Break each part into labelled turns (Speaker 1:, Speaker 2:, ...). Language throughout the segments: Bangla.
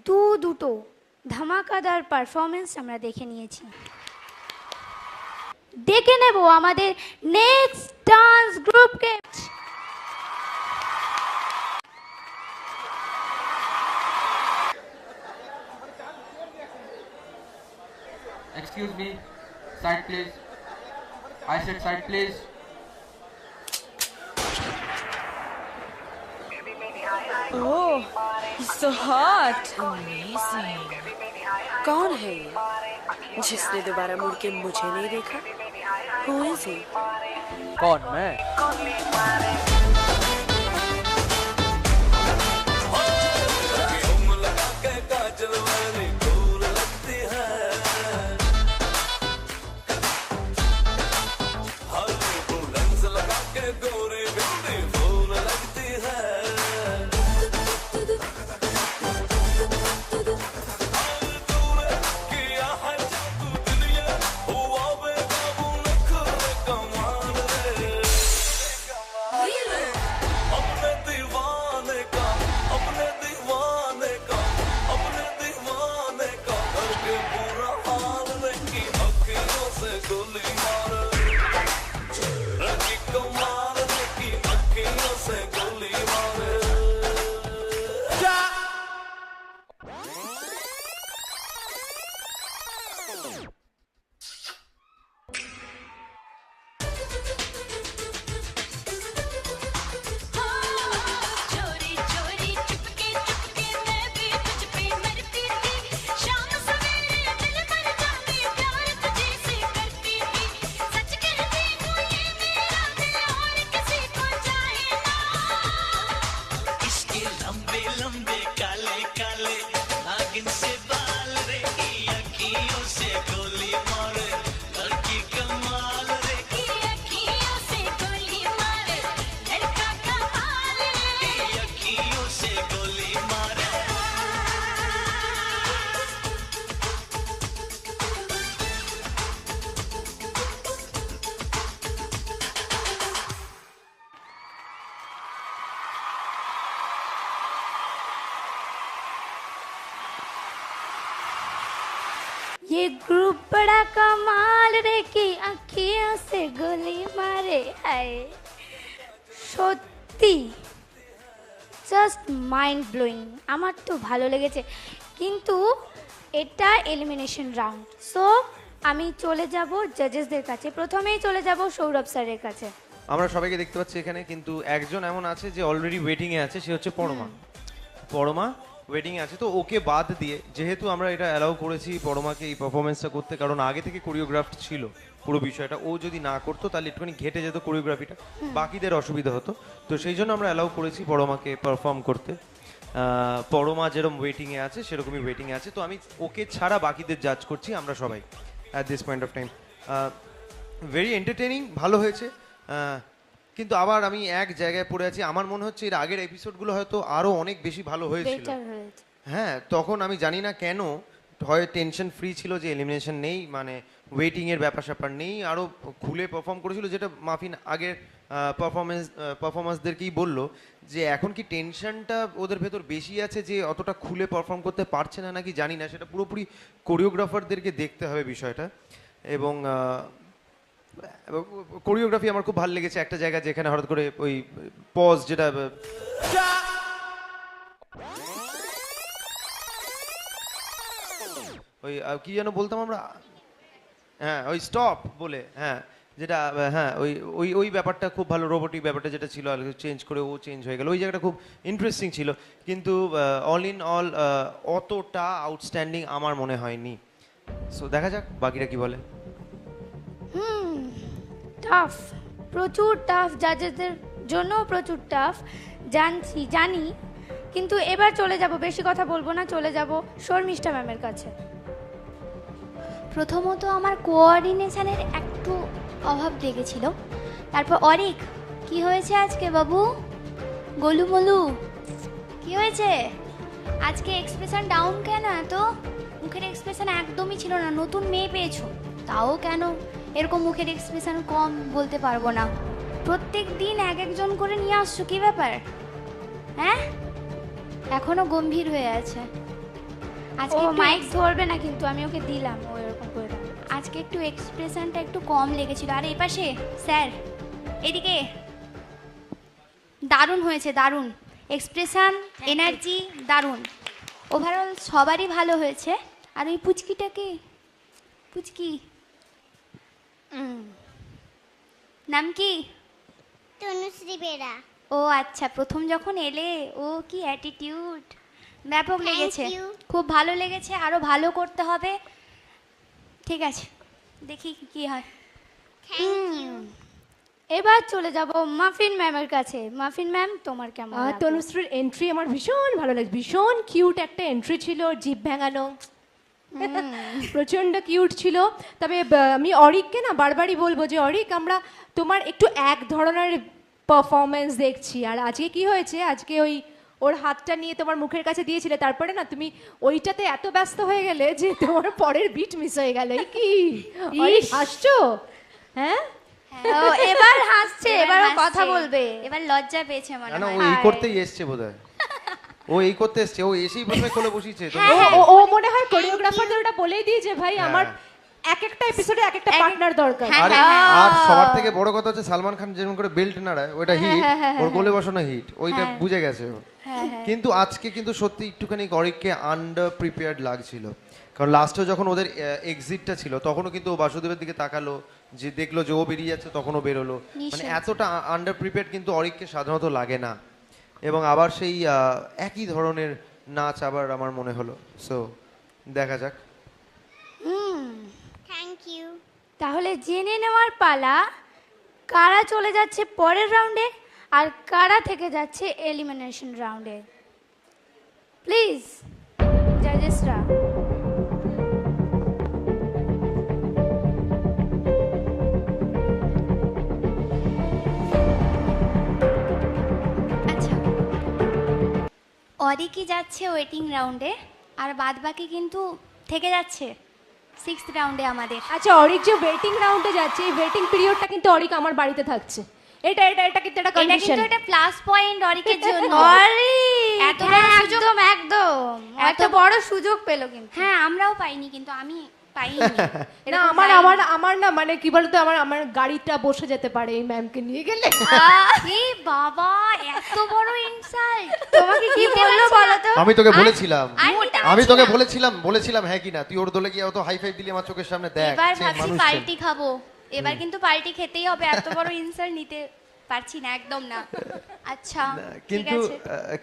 Speaker 1: দুটো ধামাকাদার পারফরমেন্স আমরা দেখে নিয়েছি। দেখে নেব আমাদের নেক্সট ডান্স গ্রুপকে।
Speaker 2: Excuse me, side please. I said side please.
Speaker 3: Oh, he's so hot.
Speaker 4: Amazing. कौन है ये जिसने दोबारा मुड़ के मुझे नहीं देखा? Who is he?
Speaker 5: कौन मैं?
Speaker 1: ये ग्रुप बड़ा कमाल रे की आँखियों से गोली मारे हाय সত্যি জাস্ট মাইন্ড ব্লোয়িং। আমার তো ভালো লেগেছে, কিন্তু এটা এলিমিনেশন রাউন্ড, সো আমি চলে যাব জাজেসদের কাছে। প্রথমেই চলে যাব সৌরভ স্যারের কাছে।
Speaker 6: আমরা সবাইকে দেখতে পাচ্ছি এখানে, কিন্তু একজন এমন আছে যে অলরেডি ওয়েটিংয়ে আছে, সে হচ্ছে পরমা। পরমা ওয়েটিংয়ে আছে, তো ওকে বাদ দিয়ে, যেহেতু আমরা এটা অ্যালাউ করেছি পরমাকে এই পারফরমেন্সটা করতে, কারণ আগে থেকে কোরিওগ্রাফড ছিল পুরো বিষয়টা, ও যদি না করতো তাহলে একটুখানি ঘেটে যেত কোরিওগ্রাফিটা, বাকিদের অসুবিধা হতো, তো সেই জন্য আমরা অ্যালাউ করেছি পরমাকে পারফর্ম করতে। পরমা যেরকম ওয়েটিংয়ে আছে সেরকমই ওয়েটিংয়ে আছে, তো আমি ওকে ছাড়া বাকিদের জাজ করছি আমরা সবাই at this point of time. Very entertaining, ভালো হয়েছে, কিন্তু আবার আমি এক জায়গায় পড়ে আছি। আমার মনে হচ্ছে এর আগের এপিসোডগুলো হয়তো আরও অনেক বেশি ভালো হয়েছিল। হ্যাঁ, তখন আমি জানি না কেন, হয় টেনশন ফ্রি ছিল যে এলিমিনেশন নেই, মানে ওয়েটিংয়ের ব্যাপার স্যাপার নেই, আরও খুলে পারফর্ম করেছিল, যেটা মাফিন আগের পারফরমেন্সদেরকেই বললো যে এখন কি টেনশনটা ওদের ভেতর বেশি আছে যে অতটা খুলে পারফর্ম করতে পারছে না নাকি জানি না, সেটা পুরোপুরি কোরিওগ্রাফারদেরকে দেখতে হবে বিষয়টা। এবং কোরিওগ্রাফি আমার খুব ভালো লেগেছে, একটা জায়গা যেখানে হঠাৎ করে ওই পজ, যেটা ওই কি যেন বলতাম আমরা, হ্যাঁ ওই স্টপ বলে, হ্যাঁ যেটা, হ্যাঁ ওই ওই ওই ব্যাপারটা খুব ভালো, রোবোটিক ব্যাপারটা যেটা ছিল চেঞ্জ করে ও চেঞ্জ হয়ে গেল, ওই জায়গাটা খুব ইন্টারেস্টিং ছিল, কিন্তু অল ইন অল অতটা আউটস্ট্যান্ডিং আমার মনে হয়নি। সো দেখা যাক বাকিরা কি বলে।
Speaker 1: টাফ, প্রচুর টাফ, জাজেসদের জন্য প্রচুর টাফ, জানি, কিন্তু এবার চলে যাব, বেশি কথা বলবো না, চলে যাব শর্মিষ্ঠা ম্যামের কাছে।
Speaker 7: প্রথমত আমার কোঅর্ডিনেশনের একটু অভাব দেখেছিল, তারপর অরিক কি হয়েছে আজকে বাবু? গোলুমলু কি হয়েছে আজকে? এক্সপ্রেশন ডাউন কেন? এত মুখের এক্সপ্রেশন একদমই ছিল না, নতুন মেয়ে পেয়েছো তাও কেন এরকম মুখের এক্সপ্রেশন কম? বলতে পারবো না, প্রত্যেক দিন এক একজন করে নিয়ে আসছো, কি ব্যাপার? হ্যাঁ, এখনো গম্ভীর হয়ে আছে। আজকে
Speaker 1: ও
Speaker 7: একটু
Speaker 1: মাইক ধরবে না, কিন্তু আমি ওকে দিলাম, ও এরকম করে দেবে।
Speaker 7: আজকে একটু এক্সপ্রেশনটা একটু কম লেগেছিল। আর এই পাশে স্যার, এদিকে দারুণ হয়েছে, দারুণ এক্সপ্রেশন, এনার্জি দারুণ। ওভারঅল সবারই ভালো হয়েছে। আর ওই পুচকিটাকে, পুচকি নাম কি?
Speaker 8: তনুশ্রী বেরা।
Speaker 7: ও আচ্ছা, প্রথম যখন এলে, ও কি অ্যাটিটিউড, ব্যাপক
Speaker 8: Thank
Speaker 7: লেগেছে,
Speaker 8: you.
Speaker 7: খুব ভালো লেগেছে, আরো ভালো করতে হবে। ঠিক আছে, দেখি কি হয়।
Speaker 8: Thank you.
Speaker 1: এবার চলে যাব মাফিন ম্যামের কাছে। মাফিন ম্যাম, তোমার কেমন লাগলো?
Speaker 9: তনুশ্রীর এন্ট্রি আমার ভীষণ ভালো লাগছে, ভীষণ কিউট একটা এন্ট্রি ছিল, জিভ ভেঙানো, প্রচন্ড কিউট ছিল। তবে আমি অরিককে না বারবারই বলবো যে অরিক, আমরা তোমার একটু এক ধরনের পারফরমেন্স দেখছি। আর আজকে কি হয়েছে, আজকে ওই ওর হাতটা নিয়ে তোমার মুখের কাছে দিয়েছিলে, তারপরে না তুমি ওইটাতে এত ব্যস্ত হয়ে গেলে যে তোমার পরের বিট মিস হয়ে গেল। এই কি অরিক, হাসছো? হ্যাঁ,
Speaker 1: ও এবার হাসছে, এবার ও
Speaker 7: হাসছে।
Speaker 1: কথা বলবে।
Speaker 7: এবার লজ্জা পেয়েছে মনে
Speaker 6: না না, ও
Speaker 7: হয়।
Speaker 6: এই করতেই এসছে বোধহয়, ও এই করতে এসছে, ও এসেই প্রথমে কোলে বসিয়েছে।
Speaker 9: ও মনে হয় কোরিওগ্রাফারদের ওটা বলেই দিয়েছে, ভাই আমার এক একটা এপিসোডে এক একটা পার্টনার দরকার।
Speaker 7: হ্যাঁ,
Speaker 6: আরে আর সবার থেকে বড় কথা হচ্ছে সালমান খান যেরকম করে বেল্ট নাড়ায়, ওটা হিট, ওর কোলে বসানো হিট, ওইটা বুঝে গেছে ও। কিন্তু আজকে কিন্তু সত্যি একটুখানি অরিককে আন্ডার প্রিপেয়ার্ড লাগছিল, কারণ লাস্টে যখন ওদের এক্সিটটা ছিল তখনও কিন্তু ও বাসুদেবের দিকে তাকালো, যে দেখলো যে ও বেরিয়ে যাচ্ছে, তখনও বেরোলো। মানে এতটা আন্ডার প্রিপেয়ার্ড কিন্তু অরিককে সাধারণত লাগে না। এবং আবার সেই একই ধরনের নাচ আবার আমার মনে হলো। সো দেখা যাক।
Speaker 8: Thank you.
Speaker 1: তাহলে জেনে নেওয়ার পালা, কারা চলে যাচ্ছে পরের রাউন্ডে আর কারা থেকে যাচ্ছে এলিমিনেশন রাউন্ডে। প্লিজ জাজেসরা।
Speaker 7: আচ্ছা, অরিকই যাচ্ছে ওয়েটিং রাউন্ডে, আর বাদ বাকি কিন্তু থেকে যাচ্ছে 6th রাউন্ডে আমাদের।
Speaker 9: আচ্ছা, অরিক যে ওয়েটিং রাউন্ডে যাচ্ছে, এই ওয়েটিং পিরিয়ডটা কিন্তু অরিক আমার বাড়িতে থাকছে। এটা এটা এটা কিন্তু একটা
Speaker 7: এটা
Speaker 9: কন্ডিশন।
Speaker 7: কিন্তু একটা প্লাস পয়েন্ট অরিকের জন্য। এত বড়
Speaker 1: হ্যাঁ,
Speaker 7: সুযোগ,
Speaker 1: একদম একদম, এত বড় সুযোগ পেলো কিন্তু।
Speaker 7: হ্যাঁ আমরাও পাইনি, কিন্তু আমি পাইনি।
Speaker 9: না,
Speaker 7: এরকম
Speaker 9: আমার
Speaker 7: পাইনি।
Speaker 9: আমার আমার না, মানে কি বলতো, আমার গাড়িটা বসে যেতে পারে এই ম্যামকে নিয়ে গেলে।
Speaker 7: এই বাবা, এত বড় ইনসাল্ট!
Speaker 1: তোমাকে কি বললো বলো তো?
Speaker 6: আমি তোকে বলেছিলাম,
Speaker 7: আর নিতে
Speaker 6: আমি
Speaker 7: পারছি
Speaker 6: তোকে
Speaker 7: না।
Speaker 6: বলেছিলাম হ্যাঁ কি না, তুই ওর দলে গিয়ে অত হাই ফাইভ দিলি আমার চোখের সামনে। দেখ
Speaker 7: এবার
Speaker 6: সে
Speaker 7: ভাবছি
Speaker 6: মানুষ
Speaker 7: পার্টি খাবো, এবার কিন্তু পার্টি খেতেই হবে, এত বড় ইনসাল্ট নিতে পারছি না, একদম না। আচ্ছা ঠিক
Speaker 6: কিন্তু
Speaker 7: আছে।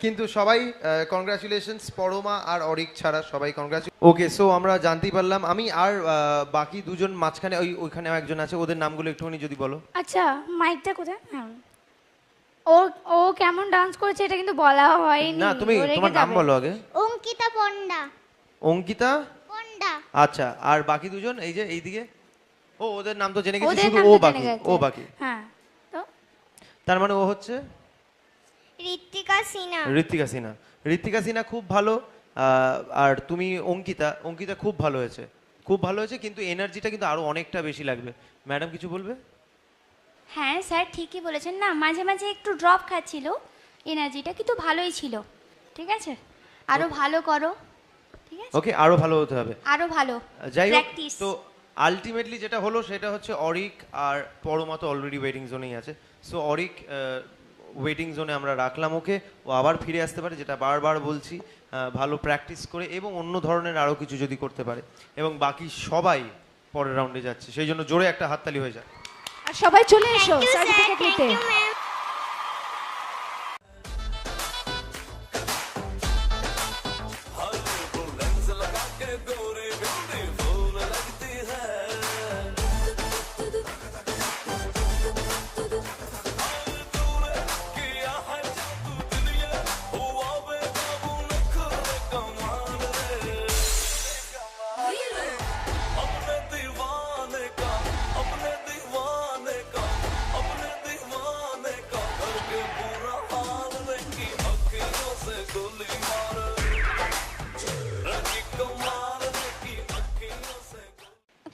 Speaker 6: কিন্তু সবাই কংগ্রাচুলেশনস, পরমা আর অরিক ছাড়া সবাই কংগ্রাচুলেশন। ওকে, সো আমরা জানতেই পারলাম। আমি আর বাকি দুজন মাঝখানে ওইখানে একজন আছে, ওদের নামগুলো একটুখানি যদি বলো।
Speaker 1: আচ্ছা, মাইকটা কোথায়? হ্যাঁ, ও ও কেমন ডান্স করেছে এটা কিন্তু বলা হয়নি।
Speaker 6: না, তুমি
Speaker 1: ও রেগে
Speaker 6: তোমার নাম
Speaker 1: যাবে।
Speaker 6: বলো আগে।
Speaker 8: অঙ্কিতা পণ্ডা।
Speaker 6: অঙ্কিতা
Speaker 8: পণ্ডা।
Speaker 6: আচ্ছা, আর বাকি দুজন এই যে এইদিকে, ও ওদের নাম তো জেনে গেছি,
Speaker 1: ওদের
Speaker 6: শুধু
Speaker 1: নাম
Speaker 6: ও
Speaker 1: তো জেনে
Speaker 6: বাকি,
Speaker 1: গেছে।
Speaker 6: ও বাকি।
Speaker 1: হ্যাঁ, তো
Speaker 6: তার মানে ও হচ্ছে
Speaker 8: ঋত্বিকা সিনহা।
Speaker 6: ঋত্বিকা সিনহা। ঋত্বিকা সিনহা খুব ভালো। আর তুমি অঙ্কিতা খুব ভালো হয়েছে, খুব ভালো হয়েছে, কিন্তু এনার্জিটা কিন্তু আরো অনেকটা বেশি লাগবে। ম্যাডাম কিছু বলবে?
Speaker 7: হ্যাঁ স্যার ঠিকই বলেছেন, না মাঝে মাঝে একটু ড্রপ খাচ্ছিল এনার্জিটা, কিন্তু ভালোই ছিল। ঠিক আছে, আরো ভালো করো। ঠিক আছে,
Speaker 6: ওকে, আরো ভালো হতে হবে।
Speaker 7: আরো ভালো
Speaker 6: যাই হোক,
Speaker 7: প্র্যাকটিস।
Speaker 6: তো আলটিমেটলি যেটা হলো সেটা হচ্ছে অরিক আর পরমা তো অলরেডি ওয়েটিং জোনেই আছে। সো অরিক ওয়েটিং জোনে আমরা রাখলাম ওকে, ও আবার ফিরে আসতে পারে, যেটা বারবার বলছি, ভালো প্র্যাকটিস করে এবং অন্য ধরনের আরও কিছু যদি করতে পারে। এবং বাকি সবাই পরের রাউন্ডে যাচ্ছে, সেই জন্য জোরে একটা হাততালি হয়ে যায়।
Speaker 9: আর সবাই চলে এসো
Speaker 8: thank you sir.
Speaker 9: Certificate
Speaker 8: thank
Speaker 9: নিতে।
Speaker 8: You ma'am.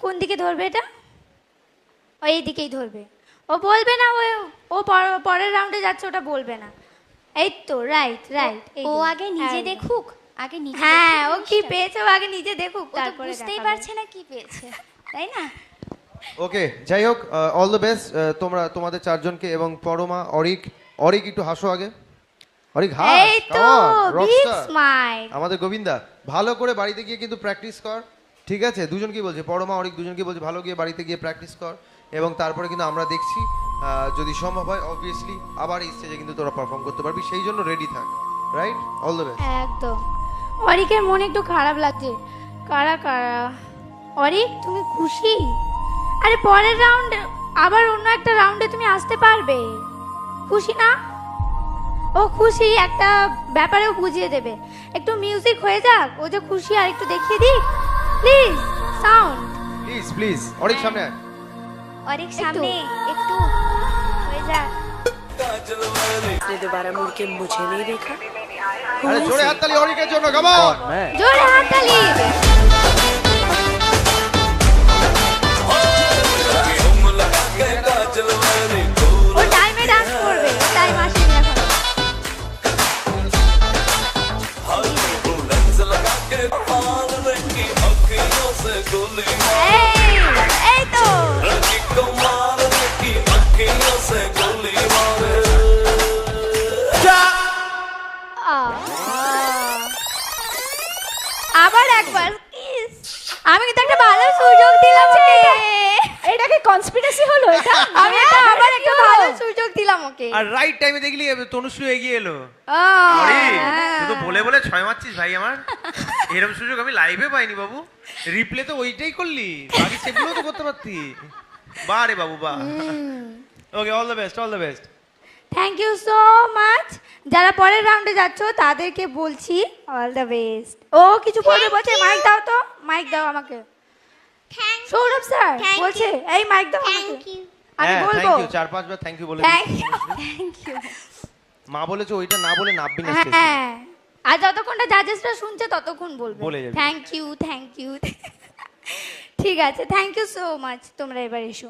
Speaker 1: কোন দিকে ধরবে এটা? ও এই দিকেই ধরবে। ও বলবে না, ও পরের রাউন্ডে যাচ্ছে, ওটা বলবে না। এই তো, রাইট রাইট।
Speaker 7: ও আগে নিজে দেখুক, আগে নিজে
Speaker 1: হ্যাঁ ও
Speaker 7: দেখুক
Speaker 1: কি
Speaker 7: জিনিসটা।
Speaker 1: পেয়েছে ও আগে নিজে দেখুক
Speaker 7: ও তো
Speaker 1: তারপরে
Speaker 7: বুঝতেই
Speaker 1: দেখাবে।
Speaker 7: পারছে না কি পেয়েছে তাই না?
Speaker 6: ওকে যাই হোক অল দ্য বেস্ট তোমাদের চারজনকে এবং পরমা অরিক একটু হাসো আগে। অরিক হাস,
Speaker 1: এই তো
Speaker 6: come on,
Speaker 1: big
Speaker 6: rockstar।
Speaker 1: Smile.
Speaker 6: আমাদের গোবিন্দা ভালো করে বাড়িতে গিয়ে কিন্তু প্র্যাকটিস কর, ঠিক আছে? দুজন কি বলছে, পরমা অরিক দুজনকে বলছে ভালো গিয়ে বাড়িতে গিয়ে প্র্যাকটিস কর, এবং তারপরে কিন্তু আমরা দেখছি যদি সম্ভব হয় অবভিয়াসলি আবার এই স্টেজে কিন্তু তোরা পারফর্ম করতে পারবি, সেই জন্য রেডি থাক, রাইট? All the best.
Speaker 1: একদম। অরিকের মনে একটু খারাপ লাগছে। কারা কারা? অরিক তুমি খুশি? আরে পরের রাউন্ডে আবার অন্য একটা রাউন্ডে তুমি আসতে পারবে, খুশি না? ও খুশি, একটা ব্যাপারেও বুঝিয়ে দেবে। একটু মিউজিক হয়ে যাক, ও যে খুশি আর একটু দেখিয়ে দিই প্লিজ। সাউন্ড
Speaker 6: প্লিজ অরিক সামনে আয়।
Speaker 7: অনেক সামনে একটু হয়ে যাক।
Speaker 4: इसने दोबारा मुड़ के मुझे नहीं देखा।
Speaker 6: আরে জোরে হাততালি অরিকের জন্য, কাম অন।
Speaker 5: कौन मैं?
Speaker 1: জোরে হাততালি। ও টাইমে ডান্স করবে, টাইম আসেনি এখন। এই তো আবার একবার কিস। আমি কিন্তু একটা ভালো সুযোগ দিলাম ওকে।
Speaker 9: এটা কি কনস্পিরেসি হলো এটা?
Speaker 1: আমি একটা আবার একটা ভালো সুযোগ দিলাম ওকে।
Speaker 6: আর রাইট টাইমে দেখলি তনুশ্রী এগিয়ে এলো।
Speaker 1: আহ,
Speaker 6: অরিক
Speaker 1: হ্যাঁ।
Speaker 6: তুই তো বলে বলে ছয় মারছিস ভাই আমার। এরকম সুযোগ আমি লাইভে পাইনি বাবু। রিপ্লে তো ওইটাই করলি, বাকি সেগুলো তো করতে পারতি। বাহ রে বাবু বাহ। Okay all the best, all the best.
Speaker 1: Thank you so much. যারা পরের রাউন্ডে যাচ্ছ তাদেরকে বলছি অল দ্য বেস্ট। ও কিছু বলবে বলছে, মাইক দাও তো, মাইক দাও আমাকে।
Speaker 8: থ্যাংক
Speaker 1: সৌরভ স্যার
Speaker 8: Thank
Speaker 1: বলছে এই মাইক দাও আমাকে।
Speaker 8: Thank you.
Speaker 1: আমি
Speaker 6: হ্যাঁ
Speaker 1: বলবো
Speaker 6: থ্যাংক ইউ, 4-5 বার থ্যাংক ইউ বলে
Speaker 1: থ্যাংক
Speaker 6: দিয়েছি।
Speaker 1: You thank you.
Speaker 6: মা বলেছে ওইটা না বলে নাববি না স্টেজে।
Speaker 1: হ্যাঁ আর যতক্ষণটা জাজেসরা শুনছে ততক্ষণ বলবে
Speaker 6: বলে যাবি।
Speaker 1: Thank you thank you. ঠিক আছে, থ্যাংক ইউ সো মাচ। তোমরা এবার এসো।